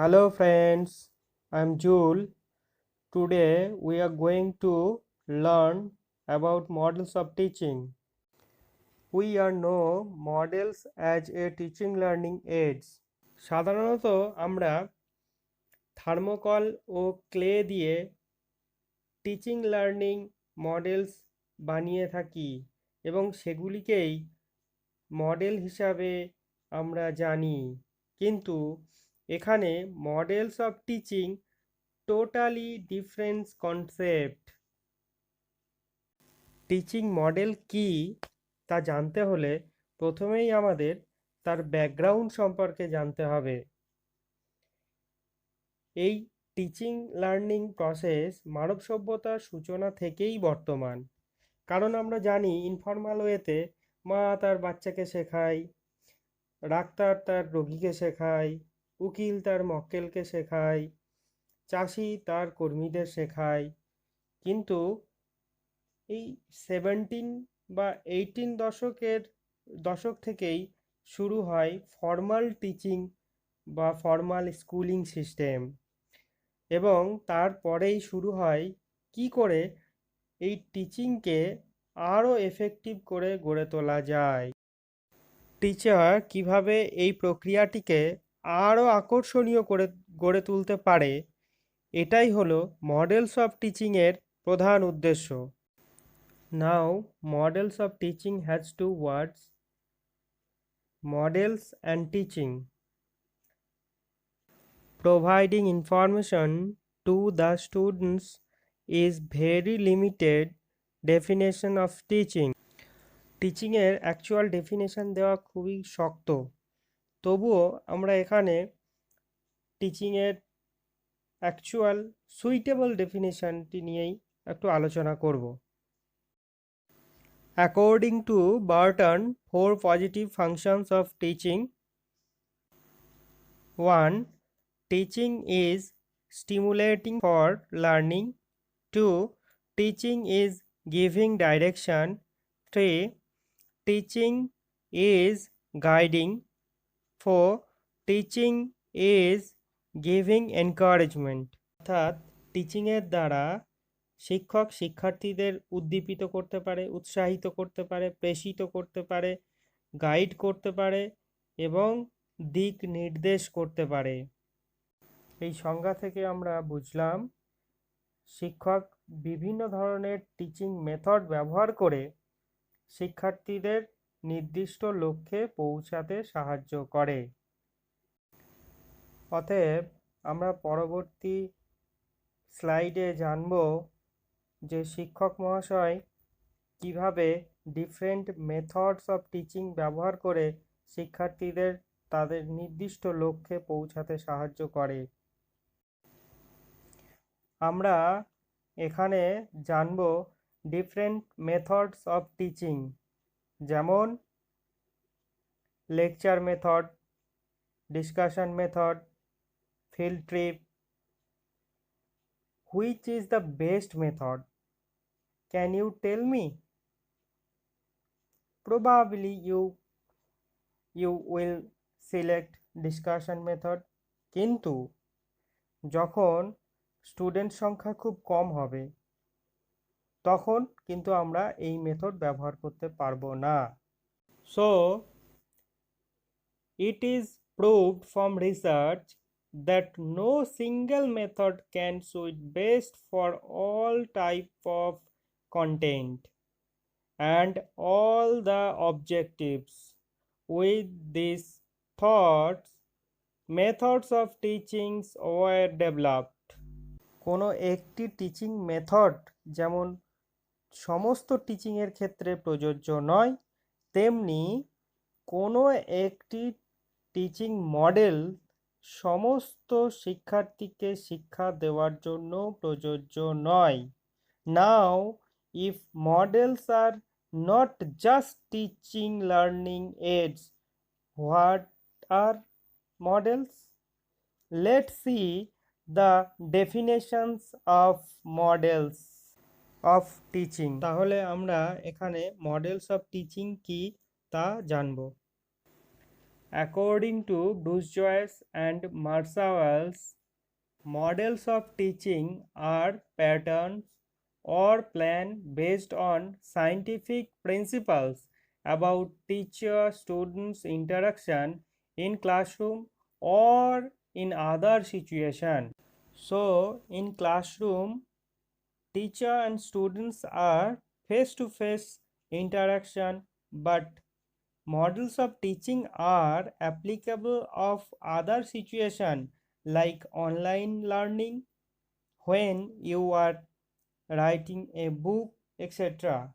Hello friends, I'm Jule. Today we are going to learn about models of teaching. We are know models as a teaching learning aids. সাধারণত আমরা thermocol ও clay দিয়ে teaching learning models বানিয়ে থাকি এবং সেগুলিকেই model হিসাবে আমরা জানি। কিন্তু এখানে models of teaching totally different concept. Teaching model কি তা জানতে হলে প্রথমেই আমাদের তার ব্যাকগ্রাউন্ড সম্পর্কে জানতে হবে। এই টিচিং লার্নিং প্রসেস মানব সভ্যতার সূচনা থেকেই বর্তমান। কারণ আমরা জানি ইনফর্মাল ওয়েতে মা তার বাচ্চাকে শেখায়, ডাক্তার তার রোগীকে শেখায়, উকিল তার মক্কেলকে শেখায়, চাষি তার কর্মীদের শেখায়। কিন্তু এই 17 বা 18 দশক থেকেই শুরু হয় ফর্মাল টিচিং বা ফর্মাল স্কুলিং সিস্টেম, এবং তারপরেই শুরু হয় কি করে এই টিচিংকে আরও এফেক্টিভ করে গড়ে তোলা যায়। টিচার কিভাবে এই প্রক্রিয়াটিকে আরও আকর্ষণীয় করে গড়ে তুলতে পারে, এটাই হলো মডেলস অফ টিচিংয়ের প্রধান উদ্দেশ্য। Now, models of teaching has two words: models and teaching. Providing information to the students is very limited definition of teaching. টিচিংয়ের অ্যাকচুয়াল ডেফিনেশন দেওয়া খুবই শক্ত, তবুও আমরা এখানে টিচিংয়ের অ্যাকচুয়াল সুইটেবল ডেফিনেশনটি নিয়েই একটু আলোচনা করব। According to Burton, 4 positive functions of teaching. 1. Teaching is stimulating for learning. 2. Teaching is giving direction. 3. Teaching is guiding. 4. Teaching is giving encouragement. অর্থাৎ টিচিংয়ের দ্বারা শিক্ষক শিক্ষার্থীদের উদ্দীপিত করতে পারে, উৎসাহিত করতে পারে, প্রেষিত করতে পারে, গাইড করতে পারে এবং দিক নির্দেশ করতে পারে। এই সংজ্ঞা থেকে আমরা বুঝলাম শিক্ষক বিভিন্ন ধরনের টিচিং মেথড ব্যবহার করে শিক্ষার্থীদের নির্দিষ্ট লক্ষ্যে পৌঁছাতে সাহায্য করে। অতএব আমরা পরবর্তী স্লাইডে জানব যে শিক্ষক মহাশয় কিভাবে ডিফারেন্ট মেথডস অফ টিচিং ব্যবহার করে শিক্ষার্থীদের তাদের নির্দিষ্ট লক্ষ্যে পৌঁছাতে সাহায্য করে। আমরা এখানে জানব ডিফারেন্ট মেথডস অফ টিচিং, যেমন lecture method, discussion method, field trip. Which is the best method? Can you tell me? Probably you will select discussion method. কিন্তু যখন স্টুডেন্ট সংখ্যা খুব কম হবে তখন কিন্তু আমরা এই মেথড ব্যবহার করতে পারবো না। So it is proved from research that no single method can suit best for all type of content and all the objectives. With these thoughts, methods of teachings were developed. কোনো একটি teaching method যেমন সমস্ত টিচিংয়ের ক্ষেত্রে প্রযোজ্য নয়, তেমনি কোনো একটি টিচিং মডেল সমস্ত শিক্ষার্থীকে শিক্ষা দেওয়ার জন্য প্রযোজ্য নয়। Now, if models are not just teaching learning aids, what are models? Let's see the definitions of models of teaching. তাহলে আমরা এখানে মডেলস অফ টিচিং কি তা জানব। According to Bruce Joyce and Marshall, models of teaching are patterns or plan based on scientific principles about teacher students interaction in classroom or in other situation. So in classroom, teacher and students are face to face interaction, but models of teaching are applicable of other situation like online learning when you are writing a book, etc.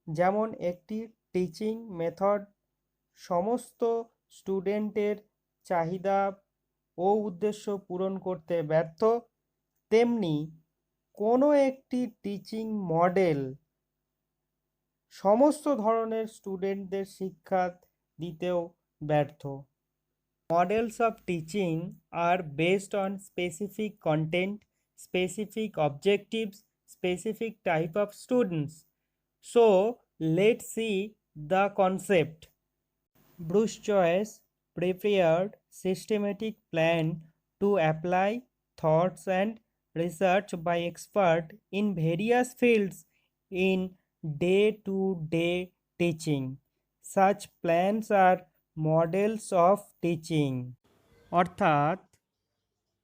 যেমন একটি teaching method সমস্ত স্টুডেন্টের চাহিদা ও উদ্দেশ্য পূরণ করতে ব্যর্থ, তেমনি কোনো একটি টিচিং মডেল সমস্ত ধরনের স্টুডেন্টদের শিক্ষা দিতেও ব্যর্থ। Models of teaching are based on specific content, specific objectives, specific type of students. So let's see the concept. Bruce Joyce prepared systematic plan to apply thoughts and research by experts in various fields in day-to-day teaching. Such plans are models of teaching. অর্থাৎ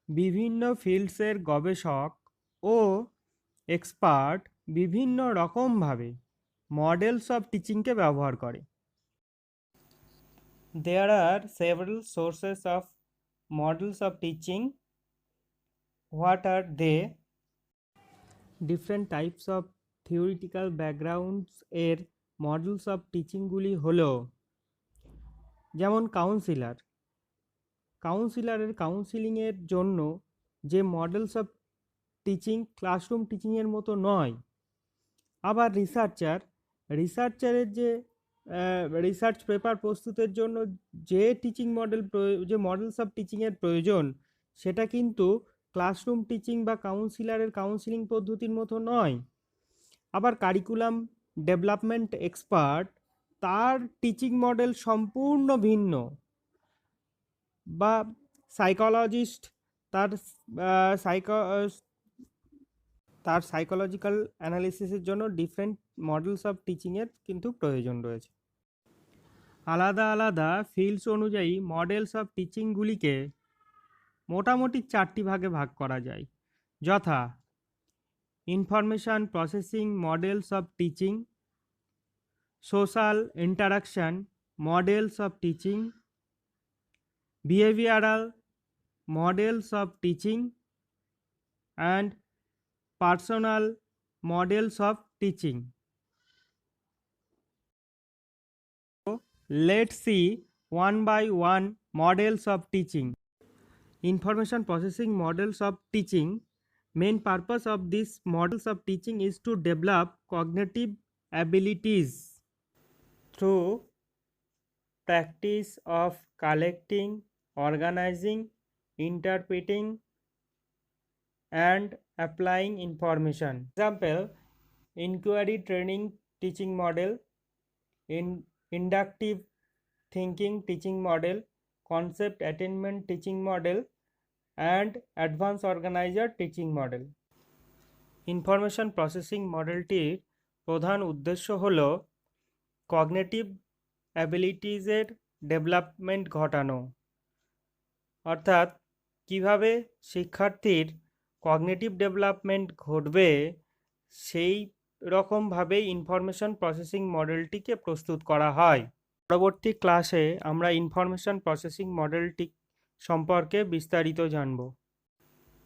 বিভিন্ন ফিল্ডসের গবেষক ও expert বিভিন্ন রকমভাবে models of টিচিংকে ব্যবহার করে। There are several sources of models of teaching. What are they? Different types of theoretical backgrounds এর models of টিচিংগুলি হলো, যেমন কাউন্সিলারের কাউন্সিলিংয়ের জন্য যে মডেলস অফ টিচিং ক্লাসরুম টিচিংয়ের মতো নয়। আবার রিসার্চারের যে রিসার্চ পেপার প্রস্তুতের জন্য যে টিচিং মডেল যে মডেলস অফ টিচিংয়ের প্রয়োজন, সেটা কিন্তু ক্লাসরুম টিচিং বা কাউন্সিলারের কাউন্সিলিং পদ্ধতির মতো নয়। আবার কারিকুলাম ডেভেলপমেন্ট এক্সপার্ট, তার টিচিং মডেল সম্পূর্ণ ভিন্ন। বা সাইকোলজিস্ট, তার সাইকোলজিক্যাল অ্যানালিসিসের জন্য ডিফারেন্ট মডেলস অফ টিচিংয়ের কিন্তু প্রয়োজন রয়েছে। আলাদা আলাদা ফিল্ডস অনুযায়ী মডেলস অফ টিচিংগুলিকে মোটামুটি 4টি ভাগে ভাগ করা যায়, যথা information processing models of teaching, social interaction models of teaching, behavioral models of teaching, and personal models of teaching. So let's see one by one models of teaching. Information processing models of teaching. Main purpose of these models of teaching is to develop cognitive abilities through practice of collecting, organizing, interpreting, and applying information. Example: inquiry training teaching model, inductive thinking teaching model, concept attainment teaching model, and advanced organizer teaching model. Information processing মডেলটির প্রধান উদ্দেশ্য হল cognitive অ্যাবিলিটিজের development ঘটানো, অর্থাৎ কিভাবে শিক্ষার্থীর cognitive development ঘটবে সেই রকমভাবে ইনফরমেশন প্রসেসিং মডেলটিকে প্রস্তুত করা হয়। পরবর্তী ক্লাসে আমরা ইনফরমেশন প্রসেসিং মডেলটি সম্পর্কে বিস্তারিত জানব।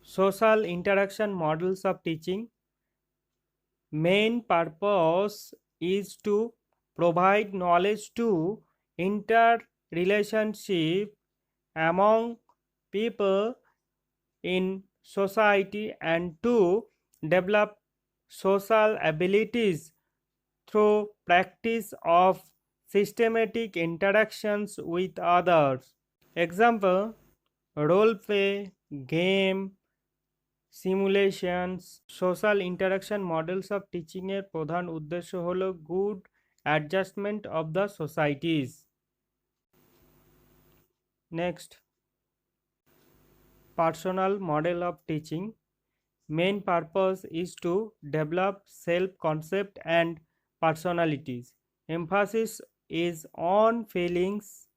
Social interaction models of teaching. Main purpose is to provide knowledge to interrelationship among people in society and to develop social abilities through practice of systematic interactions with others. Example: role play, game, simulations. Social interaction models of টিচিংয়ের প্রধান উদ্দেশ্য হলো good adjustment of the societies. Next, personal model of teaching. Main purpose is to develop self-concept and personalities. Emphasis is on feelings,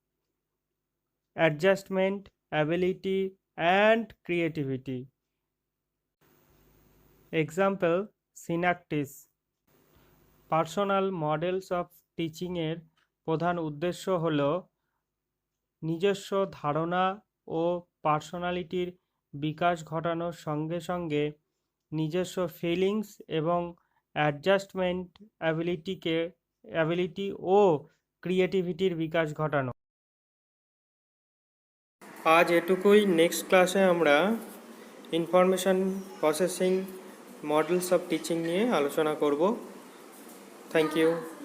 adjustment, ability, and creativity. Example, synaptis. Personal models of টিচিংয়ের প্রধান উদ্দেশ্য হল নিজস্ব ধারণা ও পার্সোনালিটির বিকাশ ঘটানোর সঙ্গে সঙ্গে নিজস্ব ফিলিংস এবং অ্যাডজাস্টমেন্ট অ্যাবিলিটি ও ক্রিয়েটিভিটির বিকাশ ঘটানো। আজ এটুকুই। নেক্সট ক্লাসে আমরা information processing models of teaching নিয়ে আলোচনা করব। Thank you.